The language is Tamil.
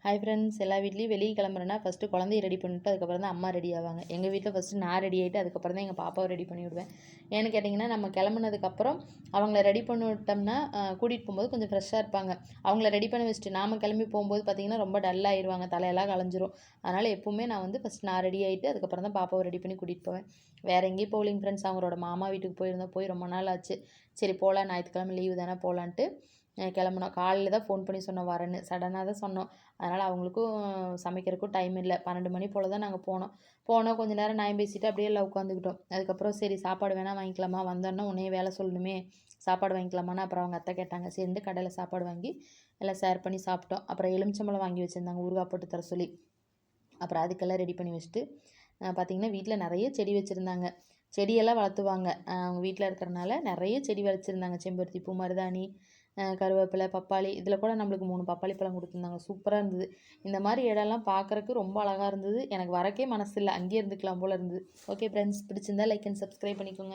ஹாய் ஃப்ரெண்ட்ஸ், எல்லா வீட்லேயும் வெளியே கிளம்புறேன்னா ஃபஸ்ட்டு குழந்தைய ரெடி பண்ணிவிட்டு அதுக்கப்புறம் தான் அம்மா ரெடி ஆவாங்க. எங்கள் வீட்டில் ஃபஸ்ட்டு நான் ரெடி ஆகிட்டு அதுக்கப்புறம் தான் எங்கள் பாப்பாவை ரெடி பண்ணி விடுவேன். ஏன்னு கேட்டிங்கன்னா, நம்ம கிளம்புனதுக்கப்புறம் அவங்கள ரெடி பண்ணி விட்டோம்னா கூட்டிகிட்டு போகும்போது கொஞ்சம் ஃப்ரெஷ்ஷாக இருப்பாங்க. அவங்கள ரெடி பண்ணி வச்சுட்டு நாம் கிளம்பி போகும்போது பார்த்திங்கன்னா ரொம்ப டல்லாகிடுவாங்க, தலையெல்லாம் கலைஞ்சிரும். அதனால் எப்போவுமே நான் வந்து ஃபஸ்ட் நான் ரெடி ஆகிட்டு அதுக்கப்புறம் தான் பாப்பாவை ரெடி பண்ணி கூட்டிகிட்டு போவேன். வேறு எங்கேயும் போகலிங்க ஃப்ரெண்ட்ஸ், அவங்களோட மாமா வீட்டுக்கு போயிருந்தோம். போய் ரொம்ப நாள் ஆச்சு. சரி போகலாம், ஞாயிற்றுக்கிழமை லீவு தானே போகலான்ட்டு கிளம்புனோம். காலையில் தான் ஃபோன் பண்ணி சொன்னோம் வரேன்னு, சடனாக தான் சொன்னோம். அதனால் அவங்களுக்கும் சமைக்கிறதுக்கும் டைம் இல்லை. 12 மணி போல் தான் நாங்கள் போனோம் கொஞ்சம் நேரம் நியாயம் பேசிவிட்டு அப்படியே எல்லாம் உட்காந்துக்கிட்டோம். அதுக்கப்புறம் சரி சாப்பாடு வேணால் வாங்கிக்கலாமா, வந்தோன்னா உடனே வேலை சொல்லணுமே, சாப்பாடு வாங்கிக்கலாமான்னு அப்புறம் அவங்க அத்தை கேட்டாங்க. சேர்ந்து கடையில் சாப்பாடு வாங்கி எல்லாம் ஷேர் பண்ணி சாப்பிட்டோம். அப்புறம் எலுமிச்சம்பழம் வாங்கி வச்சுருந்தாங்க ஊறுகாய் போட்டு தர சொல்லி. அப்புறம் அதுக்கெல்லாம் ரெடி பண்ணி வச்சுட்டு பார்த்திங்கன்னா வீட்டில் நிறைய செடி வச்சுருந்தாங்க. செடியெல்லாம் வளர்த்துவாங்க. அவங்க வீட்டில் இருக்கிறனால நிறைய செடி வச்சுருந்தாங்க. செம்பருத்தி பூ, மருதாணி, கருவேப்பிலை, பப்பாளி. இதில் கூட நம்மளுக்கு 3 பப்பாளி பழம் கொடுத்துருந்தாங்க. சூப்பராக இருந்தது. இந்த மாதிரி இடம்லாம் பார்க்குறக்கு ரொம்ப அழகாக இருந்தது. எனக்கு வரக்கே மனசு இல்லை, அங்கேயே இருந்துக்கலாம் போல் இருந்தது. ஓகே ஃப்ரெண்ட்ஸ், பிடிச்சிருந்தா லைக் அண்ட் சப்ஸ்கிரைப் பண்ணிக்கோங்க.